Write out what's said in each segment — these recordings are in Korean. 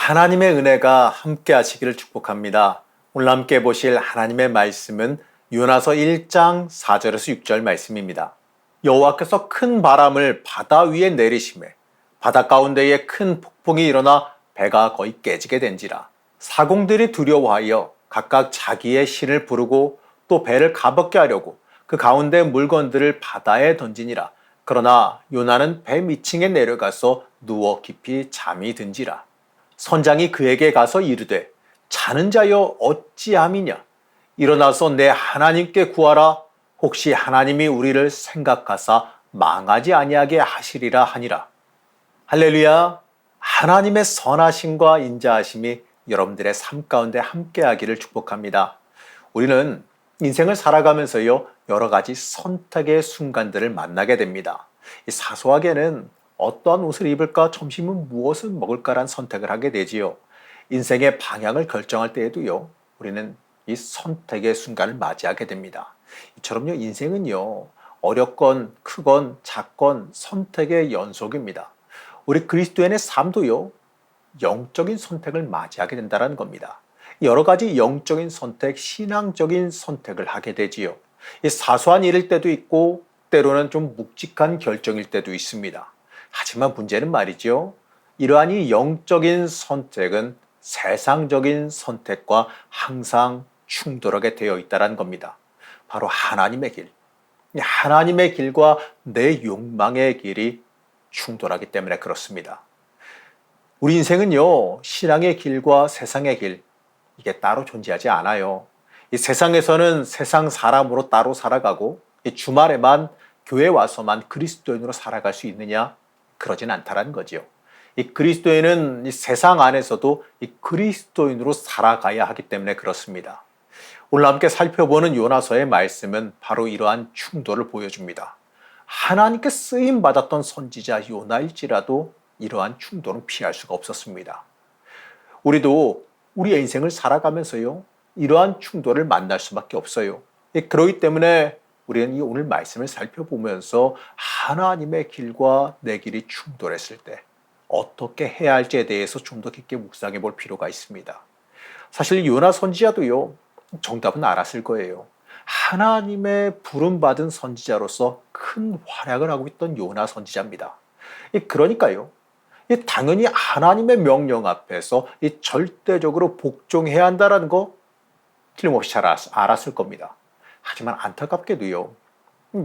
하나님의 은혜가 함께 하시기를 축복합니다. 오늘 함께 보실 하나님의 말씀은 요나서 1장 4절에서 6절 말씀입니다. 여호와께서 큰 바람을 바다 위에 내리심에 바다 가운데에 큰 폭풍이 일어나 배가 거의 깨지게 된지라. 사공들이 두려워하여 각각 자기의 신을 부르고 또 배를 가볍게 하려고 그 가운데 물건들을 바다에 던지니라. 그러나 요나는 배 밑층에 내려가서 누워 깊이 잠이 든지라. 선장이 그에게 가서 이르되 자는 자여 어찌함이냐. 일어나서 내 하나님께 구하라. 혹시 하나님이 우리를 생각하사 망하지 아니하게 하시리라 하니라. 할렐루야. 하나님의 선하심과 인자하심이 여러분들의 삶 가운데 함께하기를 축복합니다. 우리는 인생을 살아가면서요, 여러 가지 선택의 순간들을 만나게 됩니다. 사소하게는 어떠한 옷을 입을까, 점심은 무엇을 먹을까란 선택을 하게 되지요. 인생의 방향을 결정할 때에도요, 우리는 이 선택의 순간을 맞이하게 됩니다. 이처럼요, 인생은요, 어렵건 크건 작건 선택의 연속입니다. 우리 그리스도인의 삶도요, 영적인 선택을 맞이하게 된다는 겁니다. 여러 가지 영적인 선택, 신앙적인 선택을 하게 되지요. 이 사소한 일일 때도 있고 때로는 좀 묵직한 결정일 때도 있습니다. 하지만 문제는 말이죠. 이러한 이 영적인 선택은 세상적인 선택과 항상 충돌하게 되어 있다는 겁니다. 바로 하나님의 길. 하나님의 길과 내 욕망의 길이 충돌하기 때문에 그렇습니다. 우리 인생은요, 신앙의 길과 세상의 길, 이게 따로 존재하지 않아요. 이 세상에서는 세상 사람으로 따로 살아가고, 이 주말에만 교회 와서만 그리스도인으로 살아갈 수 있느냐? 그러진 않다라는 거죠. 이 그리스도인은 이 세상 안에서도 이 그리스도인으로 살아가야 하기 때문에 그렇습니다. 오늘 함께 살펴보는 요나서의 말씀은 바로 이러한 충돌을 보여줍니다. 하나님께 쓰임 받았던 선지자 요나일지라도 이러한 충돌은 피할 수가 없었습니다. 우리도 우리의 인생을 살아가면서요, 이러한 충돌을 만날 수밖에 없어요. 그렇기 때문에 우리는 이 오늘 말씀을 살펴보면서 하나님의 길과 내 길이 충돌했을 때 어떻게 해야 할지에 대해서 좀 더 깊게 묵상해 볼 필요가 있습니다. 사실 요나 선지자도요, 정답은 알았을 거예요. 하나님의 부름받은 선지자로서 큰 활약을 하고 있던 요나 선지자입니다. 그러니까요, 당연히 하나님의 명령 앞에서 절대적으로 복종해야 한다는 거 틀림없이 잘 알았을 겁니다. 하지만 안타깝게도요,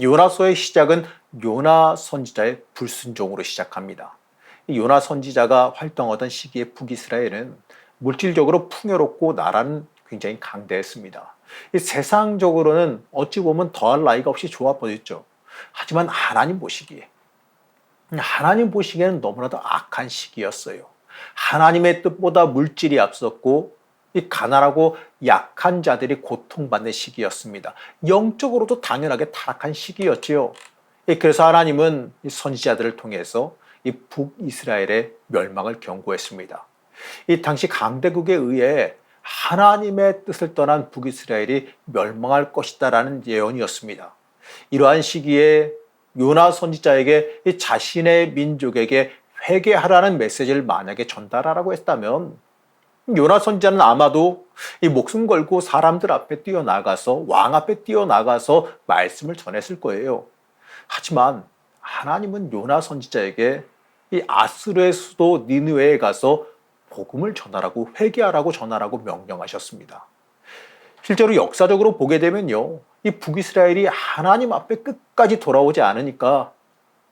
요나서의 시작은 요나 선지자의 불순종으로 시작합니다. 요나 선지자가 활동하던 시기의 북이스라엘은 물질적으로 풍요롭고 나라는 굉장히 강대했습니다. 세상적으로는 어찌 보면 더할 나위가 없이 좋아 보였죠. 하지만 하나님 보시기에는 너무나도 악한 시기였어요. 하나님의 뜻보다 물질이 앞섰고 이 가난하고 약한 자들이 고통받는 시기였습니다. 영적으로도 당연하게 타락한 시기였지요. 그래서 하나님은 이 선지자들을 통해서 이 북이스라엘의 멸망을 경고했습니다. 이 당시 강대국에 의해 하나님의 뜻을 떠난 북이스라엘이 멸망할 것이다라는 예언이었습니다. 이러한 시기에 요나 선지자에게 이 자신의 민족에게 회개하라는 메시지를 만약에 전달하라고 했다면 요나 선지자는 아마도 이 목숨 걸고 사람들 앞에 뛰어나가서 왕 앞에 뛰어나가서 말씀을 전했을 거예요. 하지만 하나님은 요나 선지자에게 이 아수르의 수도 니느웨에 가서 복음을 전하라고, 회개하라고 전하라고 명령하셨습니다. 실제로 역사적으로 보게 되면요, 이 북이스라엘이 하나님 앞에 끝까지 돌아오지 않으니까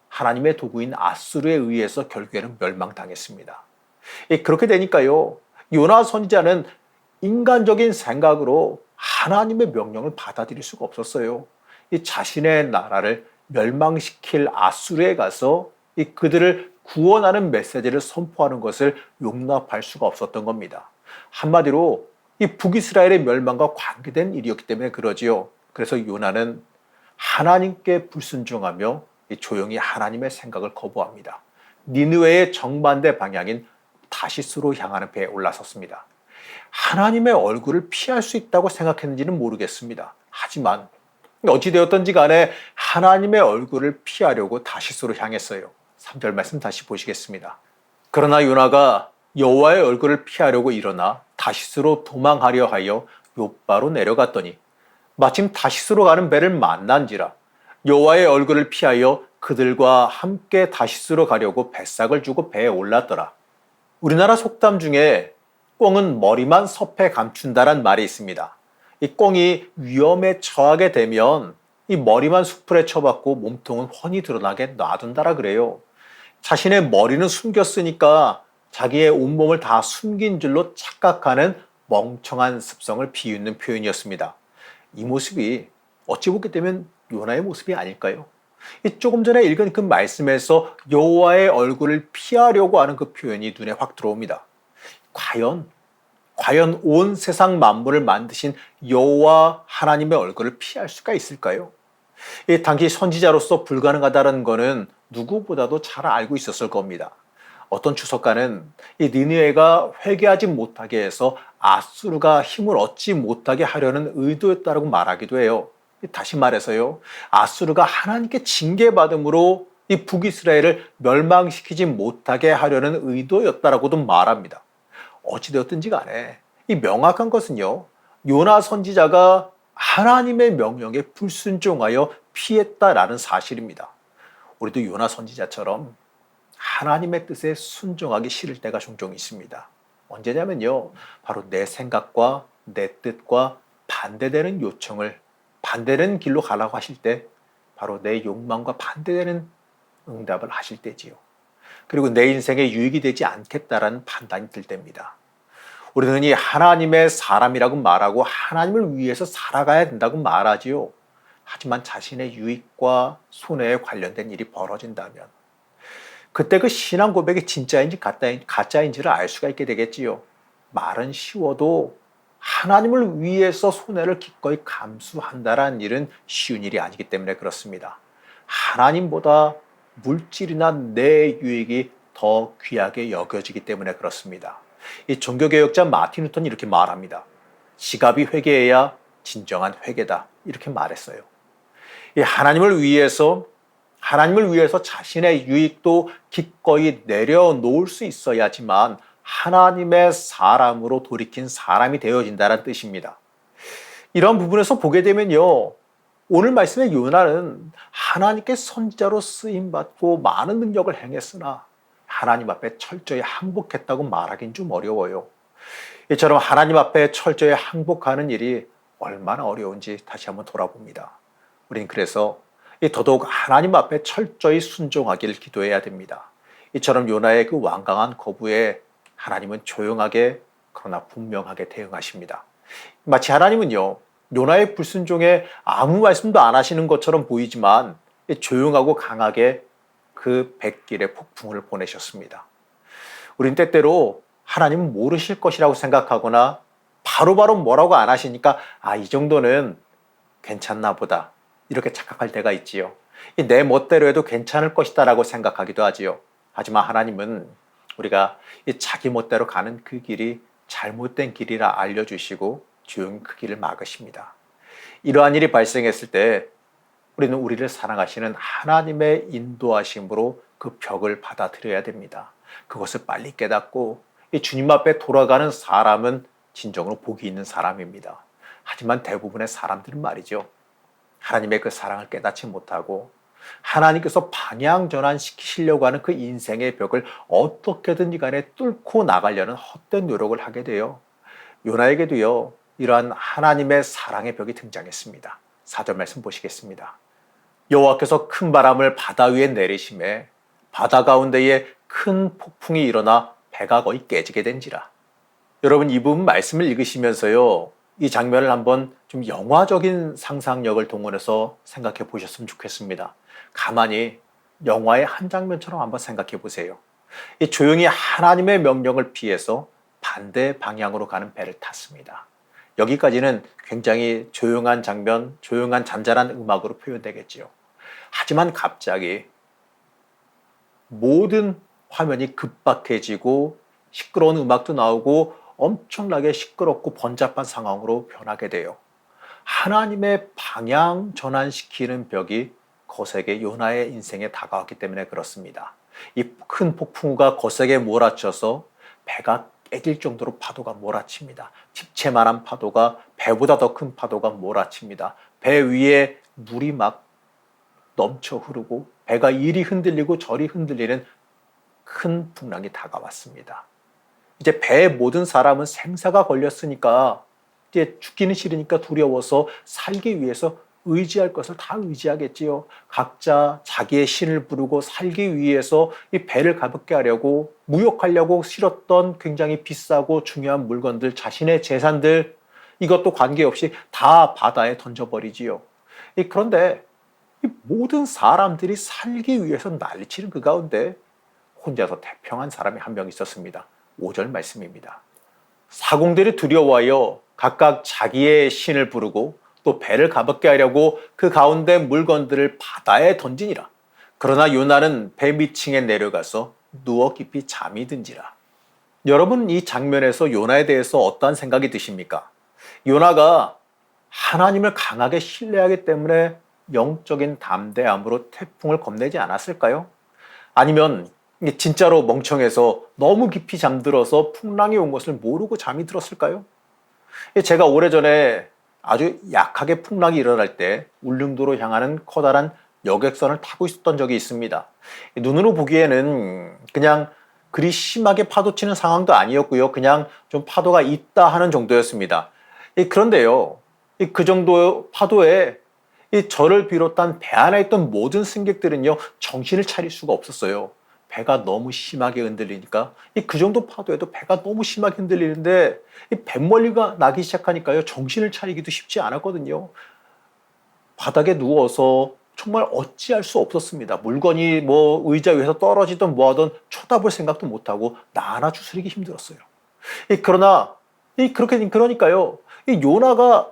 하나님의 도구인 아수르에 의해서 결국에는 멸망당했습니다. 그렇게 되니까요, 요나 선지자는 인간적인 생각으로 하나님의 명령을 받아들일 수가 없었어요. 이 자신의 나라를 멸망시킬 아수르에 가서 이 그들을 구원하는 메시지를 선포하는 것을 용납할 수가 없었던 겁니다. 한마디로 이 북이스라엘의 멸망과 관계된 일이었기 때문에 그러지요. 그래서 요나는 하나님께 불순종하며 조용히 하나님의 생각을 거부합니다. 니느웨의 정반대 방향인 다시스로 향하는 배에 올라섰습니다. 하나님의 얼굴을 피할 수 있다고 생각했는지는 모르겠습니다. 하지만 어찌되었던지 간에 하나님의 얼굴을 피하려고 다시스로 향했어요. 3절 말씀 다시 보시겠습니다. 그러나 요나가 여호와의 얼굴을 피하려고 일어나 다시스로 도망하려 하여 욥바로 내려갔더니 마침 다시스로 가는 배를 만난지라 여호와의 얼굴을 피하여 그들과 함께 다시스로 가려고 뱃삭을 주고 배에 올랐더라. 우리나라 속담 중에 꿩은 머리만 섭해 감춘다란 말이 있습니다. 이 꿩이 위험에 처하게 되면 이 머리만 수풀에 쳐박고 몸통은 훤히 드러나게 놔둔다라 그래요. 자신의 머리는 숨겼으니까 자기의 온몸을 다 숨긴 줄로 착각하는 멍청한 습성을 비유는 표현이었습니다. 이 모습이 어찌 보게 되면 요나의 모습이 아닐까요? 조금 전에 읽은 그 말씀에서 여호와의 얼굴을 피하려고 하는 그 표현이 눈에 확 들어옵니다. 과연 온 세상 만물을 만드신 여호와 하나님의 얼굴을 피할 수가 있을까요? 당시 선지자로서 불가능하다는 것은 누구보다도 잘 알고 있었을 겁니다. 어떤 주석가는 이 니느웨가 회개하지 못하게 해서 아수르가 힘을 얻지 못하게 하려는 의도였다고 말하기도 해요. 다시 말해서요, 아수르가 하나님께 징계받음으로 이 북이스라엘을 멸망시키지 못하게 하려는 의도였다라고도 말합니다. 어찌되었든지 간에 이 명확한 것은요, 요나 선지자가 하나님의 명령에 불순종하여 피했다라는 사실입니다. 우리도 요나 선지자처럼 하나님의 뜻에 순종하기 싫을 때가 종종 있습니다. 언제냐면요, 바로 내 생각과 내 뜻과 반대되는 요청을 반대되는 길로 가라고 하실 때, 바로 내 욕망과 반대되는 응답을 하실 때지요. 그리고 내 인생에 유익이 되지 않겠다라는 판단이 들 때입니다. 우리는 흔히 하나님의 사람이라고 말하고 하나님을 위해서 살아가야 된다고 말하지요. 하지만 자신의 유익과 손해에 관련된 일이 벌어진다면 그때 그 신앙 고백이 진짜인지 가짜인지를 알 수가 있게 되겠지요. 말은 쉬워도 하나님을 위해서 손해를 기꺼이 감수한다는 일은 쉬운 일이 아니기 때문에 그렇습니다. 하나님보다 물질이나 내 유익이 더 귀하게 여겨지기 때문에 그렇습니다. 이 종교개혁자 마틴 루터는 이렇게 말합니다. 지갑이 회개해야 진정한 회개다, 이렇게 말했어요. 이 하나님을 위해서 자신의 유익도 기꺼이 내려놓을 수 있어야지만 하나님의 사람으로 돌이킨 사람이 되어진다는 뜻입니다. 이런 부분에서 보게 되면요, 오늘 말씀의 요나는 하나님께 선지자로 쓰임받고 많은 능력을 행했으나 하나님 앞에 철저히 항복했다고 말하긴 좀 어려워요. 이처럼 하나님 앞에 철저히 항복하는 일이 얼마나 어려운지 다시 한번 돌아봅니다. 우린 그래서 더더욱 하나님 앞에 철저히 순종하기를 기도해야 됩니다. 이처럼 요나의 그 완강한 거부에 하나님은 조용하게 그러나 분명하게 대응하십니다. 마치 하나님은요, 요나의 불순종에 아무 말씀도 안 하시는 것처럼 보이지만 조용하고 강하게 그 백길에 폭풍을 보내셨습니다. 우린 때때로 하나님은 모르실 것이라고 생각하거나 바로바로 뭐라고 안 하시니까 이 정도는 괜찮나 보다, 이렇게 착각할 때가 있지요. 내 멋대로 해도 괜찮을 것이다 라고 생각하기도 하지요. 하지만 하나님은 우리가 자기 멋대로 가는 그 길이 잘못된 길이라 알려주시고 조용히 그 길을 막으십니다. 이러한 일이 발생했을 때 우리는 우리를 사랑하시는 하나님의 인도하심으로 그 벽을 받아들여야 됩니다. 그것을 빨리 깨닫고 이 주님 앞에 돌아가는 사람은 진정으로 복이 있는 사람입니다. 하지만 대부분의 사람들은 말이죠, 하나님의 그 사랑을 깨닫지 못하고 하나님께서 방향 전환시키시려고 하는 그 인생의 벽을 어떻게든 간에 뚫고 나가려는 헛된 노력을 하게 돼요. 요나에게도요, 이러한 하나님의 사랑의 벽이 등장했습니다. 4절 말씀 보시겠습니다. 여호와께서 큰 바람을 바다 위에 내리심에 바다 가운데에 큰 폭풍이 일어나 배가 거의 깨지게 된지라. 여러분, 이 부분 말씀을 읽으시면서요, 이 장면을 한번 좀 영화적인 상상력을 동원해서 생각해 보셨으면 좋겠습니다. 가만히 영화의 한 장면처럼 한번 생각해 보세요. 이 조용히 하나님의 명령을 피해서 반대 방향으로 가는 배를 탔습니다. 여기까지는 굉장히 조용한 장면, 조용한 잔잔한 음악으로 표현되겠지요. 하지만 갑자기 모든 화면이 급박해지고 시끄러운 음악도 나오고 엄청나게 시끄럽고 번잡한 상황으로 변하게 돼요. 하나님의 방향 전환시키는 벽이 거세게 요나의 인생에 다가왔기 때문에 그렇습니다. 이 큰 폭풍우가 거세게 몰아쳐서 배가 깨질 정도로 파도가 몰아칩니다. 집채만한 파도가, 배보다 더 큰 파도가 몰아칩니다. 배 위에 물이 막 넘쳐 흐르고 배가 이리 흔들리고 저리 흔들리는 큰 풍랑이 다가왔습니다. 이제 배의 모든 사람은 생사가 걸렸으니까 이제 죽기는 싫으니까 두려워서 살기 위해서 의지할 것을 다 의지하겠지요. 각자 자기의 신을 부르고 살기 위해서 이 배를 가볍게 하려고 무역하려고 실었던 굉장히 비싸고 중요한 물건들, 자신의 재산들, 이것도 관계없이 다 바다에 던져버리지요. 그런데 이 모든 사람들이 살기 위해서 난리치는 그 가운데 혼자서 태평한 사람이 한 명 있었습니다. 5절 말씀입니다. 사공들이 두려워하여 각각 자기의 신을 부르고 또 배를 가볍게 하려고 그 가운데 물건들을 바다에 던지니라. 그러나 요나는 배 밑층에 내려가서 누워 깊이 잠이 든지라. 여러분, 이 장면에서 요나에 대해서 어떠한 생각이 드십니까? 요나가 하나님을 강하게 신뢰하기 때문에 영적인 담대함으로 태풍을 겁내지 않았을까요? 아니면 진짜로 멍청해서 너무 깊이 잠들어서 풍랑이 온 것을 모르고 잠이 들었을까요? 제가 오래전에 아주 약하게 풍랑이 일어날 때 울릉도로 향하는 커다란 여객선을 타고 있었던 적이 있습니다. 눈으로 보기에는 그냥 그리 심하게 파도치는 상황도 아니었고요. 그냥 좀 파도가 있다 하는 정도였습니다. 그런데요, 그 정도 파도에 저를 비롯한 배 안에 있던 모든 승객들은요, 정신을 차릴 수가 없었어요. 배가 너무 심하게 흔들리니까 그 정도 파도에도 배가 너무 심하게 흔들리는데 뱃멀미가 나기 시작하니까요, 정신을 차리기도 쉽지 않았거든요. 바닥에 누워서 정말 어찌할 수 없었습니다. 물건이 뭐 의자 위에서 떨어지든 뭐하든 쳐다볼 생각도 못하고 나나 추스리기 힘들었어요. 그러나 그러니까요, 요나가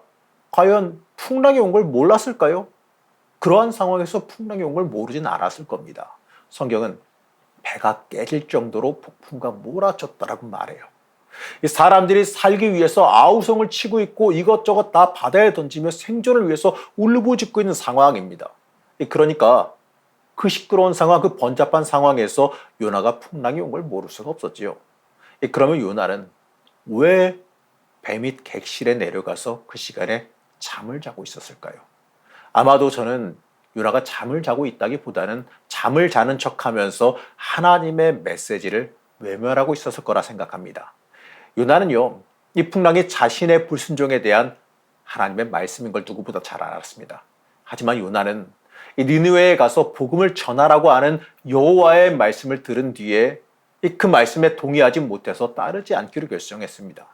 과연 풍랑이 온 걸 몰랐을까요? 그러한 상황에서 풍랑이 온 걸 모르진 않았을 겁니다. 성경은 배가 깨질 정도로 폭풍과 몰아쳤다라고 말해요. 이 사람들이 살기 위해서 아우성을 치고 있고 이것저것 다 바다에 던지며 생존을 위해서 울부짖고 있는 상황입니다. 그러니까 그 시끄러운 상황, 그 번잡한 상황에서 요나가 풍랑이 온 걸 모를 수가 없었지요. 그러면 요나는 왜 배 밑 객실에 내려가서 그 시간에 잠을 자고 있었을까요? 아마도 저는 요나가 잠을 자고 있다기보다는 잠을 자는 척하면서 하나님의 메시지를 외면하고 있었을 거라 생각합니다. 요나는요, 이 풍랑이 자신의 불순종에 대한 하나님의 말씀인 걸 누구보다 잘 알았습니다. 하지만 요나는 이 니느웨에 가서 복음을 전하라고 하는 여호와의 말씀을 들은 뒤에 그 말씀에 동의하지 못해서 따르지 않기로 결정했습니다.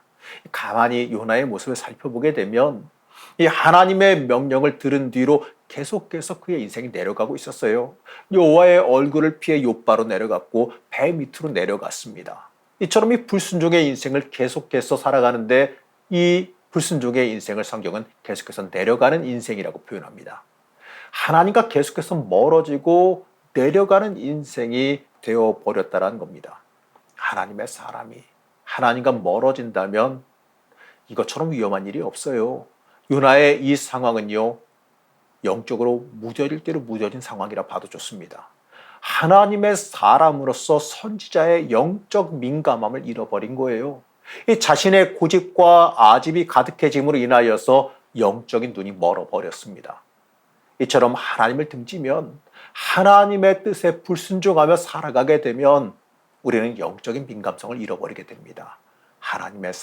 가만히 요나의 모습을 살펴보게 되면 이 하나님의 명령을 들은 뒤로 계속해서 그의 인생이 내려가고 있었어요. 여호와의 얼굴을 피해 욥바로 내려갔고 배 밑으로 내려갔습니다. 이처럼 이 불순종의 인생을 계속해서 살아가는데 이 불순종의 인생을 성경은 계속해서 내려가는 인생이라고 표현합니다. 하나님과 계속해서 멀어지고 내려가는 인생이 되어버렸다는 겁니다. 하나님의 사람이 하나님과 멀어진다면 이것처럼 위험한 일이 없어요. 요나의 이 상황은요, 영적으로 무뎌질 대로 무뎌진 상황이라 봐도 좋습니다. 하나님의 사람으로서 선지자의 영적 민감함을 잃어버린 거예요. 이 자신의 고집과 아집이 가득해짐으로 인하여서 영적인 눈이 멀어버렸습니다. 이처럼 하나님을 등지면 하나님의 뜻에 불순종하며 살아가게 되면 우리는 영적인 민감성을 잃어버리게 됩니다. 하나님의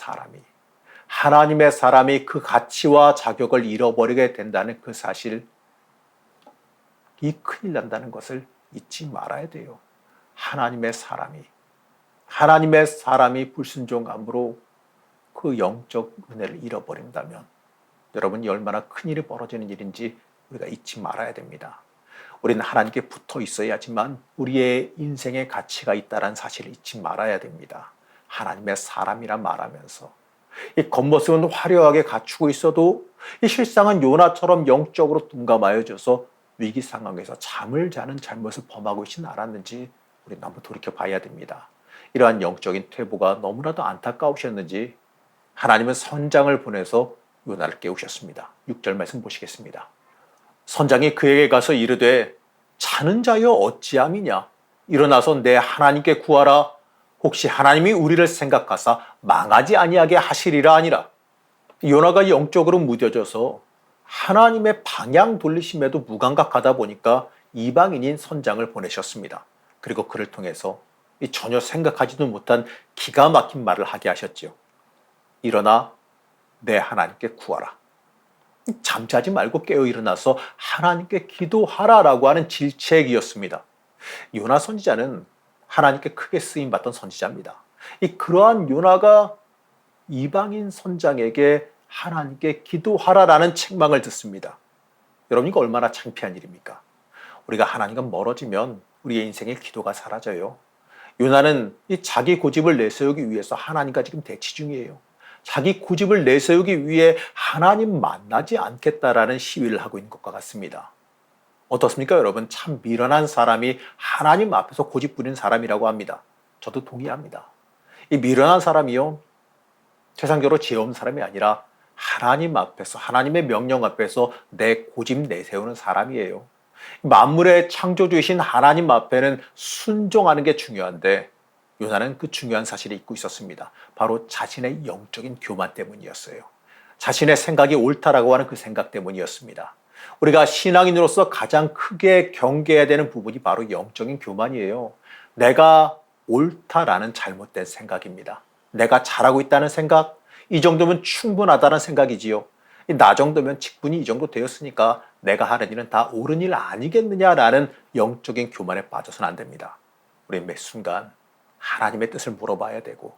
사람이 그 가치와 자격을 잃어버리게 된다는 그 사실, 이 큰일 난다는 것을 잊지 말아야 돼요. 하나님의 사람이 불순종함으로 그 영적 은혜를 잃어버린다면 여러분이 얼마나 큰일이 벌어지는 일인지 우리가 잊지 말아야 됩니다. 우리는 하나님께 붙어 있어야지만 우리의 인생의 가치가 있다는 사실을 잊지 말아야 됩니다. 하나님의 사람이라 말하면서 이 겉모습은 화려하게 갖추고 있어도 이 실상은 요나처럼 영적으로 둔감하여져서 위기 상황에서 잠을 자는 잘못을 범하고 있지는 않았는지 우리는 한번 돌이켜 봐야 됩니다. 이러한 영적인 퇴보가 너무나도 안타까우셨는지 하나님은 선장을 보내서 요나를 깨우셨습니다. 6절 말씀 보시겠습니다. 선장이 그에게 가서 이르되 자는 자여 어찌함이냐? 일어나서 내 하나님께 구하라. 혹시 하나님이 우리를 생각하사 망하지 아니하게 하시리라 아니라. 요나가 영적으로 무뎌져서 하나님의 방향 돌리심에도 무감각하다 보니까 이방인인 선장을 보내셨습니다. 그리고 그를 통해서 전혀 생각하지도 못한 기가 막힌 말을 하게 하셨지요. 일어나 내 하나님께 구하라. 잠자지 말고 깨어 일어나서 하나님께 기도하라라고 하는 질책이었습니다. 요나 선지자는 하나님께 크게 쓰임받던 선지자입니다. 그러한 요나가 이방인 선장에게 하나님께 기도하라라는 책망을 듣습니다. 여러분, 이거 얼마나 창피한 일입니까? 우리가 하나님과 멀어지면 우리의 인생의 기도가 사라져요. 요나는 자기 고집을 내세우기 위해서 하나님과 지금 대치 중이에요. 자기 고집을 내세우기 위해 하나님 만나지 않겠다라는 시위를 하고 있는 것과 같습니다. 어떻습니까, 여러분? 참 미련한 사람이 하나님 앞에서 고집 부리는 사람이라고 합니다. 저도 동의합니다. 이 미련한 사람이요, 세상적으로 지혜 없는 사람이 아니라 하나님 앞에서, 하나님의 명령 앞에서 내 고집 내세우는 사람이에요. 만물의 창조주이신 하나님 앞에는 순종하는 게 중요한데 요나는 그 중요한 사실을 잊고 있었습니다. 바로 자신의 영적인 교만 때문이었어요. 자신의 생각이 옳다라고 하는 그 생각 때문이었습니다. 우리가 신앙인으로서 가장 크게 경계해야 되는 부분이 바로 영적인 교만이에요. 내가 옳다라는 잘못된 생각입니다. 내가 잘하고 있다는 생각, 이 정도면 충분하다는 생각이지요. 나 정도면 직분이 이 정도 되었으니까 내가 하는 일은 다 옳은 일 아니겠느냐라는 영적인 교만에 빠져서는 안 됩니다. 우리 매 순간 하나님의 뜻을 물어봐야 되고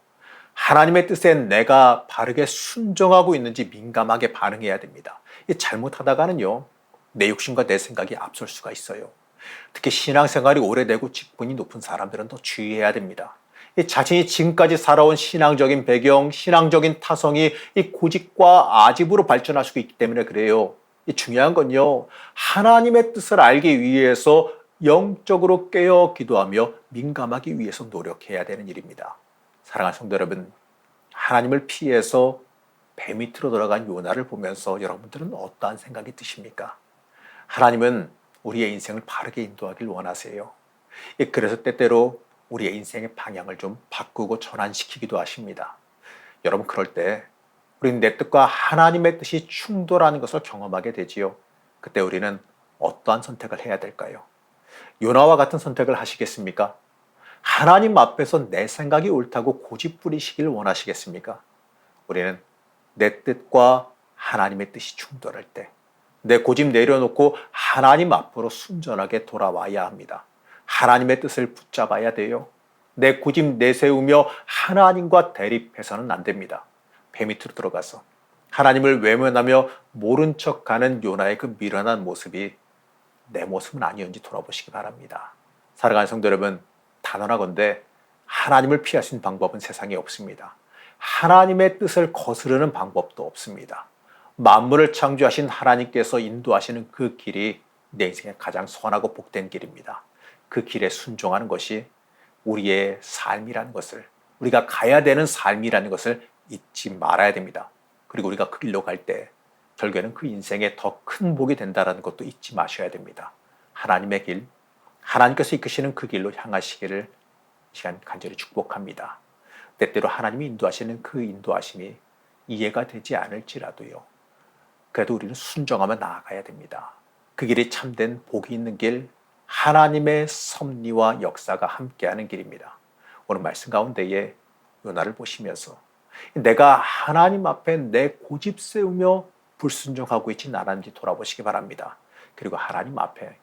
하나님의 뜻에 내가 바르게 순종하고 있는지 민감하게 반응해야 됩니다. 잘못하다가는요, 내 욕심과 내 생각이 앞설 수가 있어요. 특히 신앙생활이 오래되고 직분이 높은 사람들은 더 주의해야 됩니다. 자신이 지금까지 살아온 신앙적인 배경, 신앙적인 타성이 이 고집과 아집으로 발전할 수 있기 때문에 그래요. 중요한 건요, 하나님의 뜻을 알기 위해서 영적으로 깨어 기도하며 민감하기 위해서 노력해야 되는 일입니다. 사랑하는 성도 여러분, 하나님을 피해서 배 밑으로 들어간 요나를 보면서 여러분들은 어떠한 생각이 드십니까? 하나님은 우리의 인생을 바르게 인도하길 원하세요. 그래서 때때로 우리의 인생의 방향을 좀 바꾸고 전환시키기도 하십니다. 여러분, 그럴 때 우리는 내 뜻과 하나님의 뜻이 충돌하는 것을 경험하게 되지요. 그때 우리는 어떠한 선택을 해야 될까요? 요나와 같은 선택을 하시겠습니까? 하나님 앞에서 내 생각이 옳다고 고집 부리시길 원하시겠습니까? 우리는 내 뜻과 하나님의 뜻이 충돌할 때 내 고집 내려놓고 하나님 앞으로 순전하게 돌아와야 합니다. 하나님의 뜻을 붙잡아야 돼요. 내 고집 내세우며 하나님과 대립해서는 안 됩니다. 배 밑으로 들어가서 하나님을 외면하며 모른 척하는 요나의 그 미련한 모습이 내 모습은 아니었는지 돌아보시기 바랍니다. 사랑하는 성도 여러분, 단언하건대 하나님을 피하신 방법은 세상에 없습니다. 하나님의 뜻을 거스르는 방법도 없습니다. 만물을 창조하신 하나님께서 인도하시는 그 길이 내 인생의 가장 선하고 복된 길입니다. 그 길에 순종하는 것이 우리의 삶이라는 것을, 우리가 가야 되는 삶이라는 것을 잊지 말아야 됩니다. 그리고 우리가 그 길로 갈 때 결국에는 그 인생에 더 큰 복이 된다는 것도 잊지 마셔야 됩니다. 하나님의 길, 하나님께서 이끄시는 그 길로 향하시기를 시간 간절히 축복합니다. 때때로 하나님이 인도하시는 그 인도하심이 이해가 되지 않을지라도요, 그래도 우리는 순종하며 나아가야 됩니다. 그 길이 참된 복이 있는 길, 하나님의 섭리와 역사가 함께하는 길입니다. 오늘 말씀 가운데에 요나를 보시면서 내가 하나님 앞에 내 고집 세우며 불순종하고 있지 않았는지 돌아보시기 바랍니다. 그리고 하나님 앞에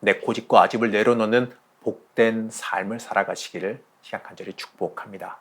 내 고집과 아집을 내려놓는 복된 삶을 살아가시기를 시간 간절히 축복합니다.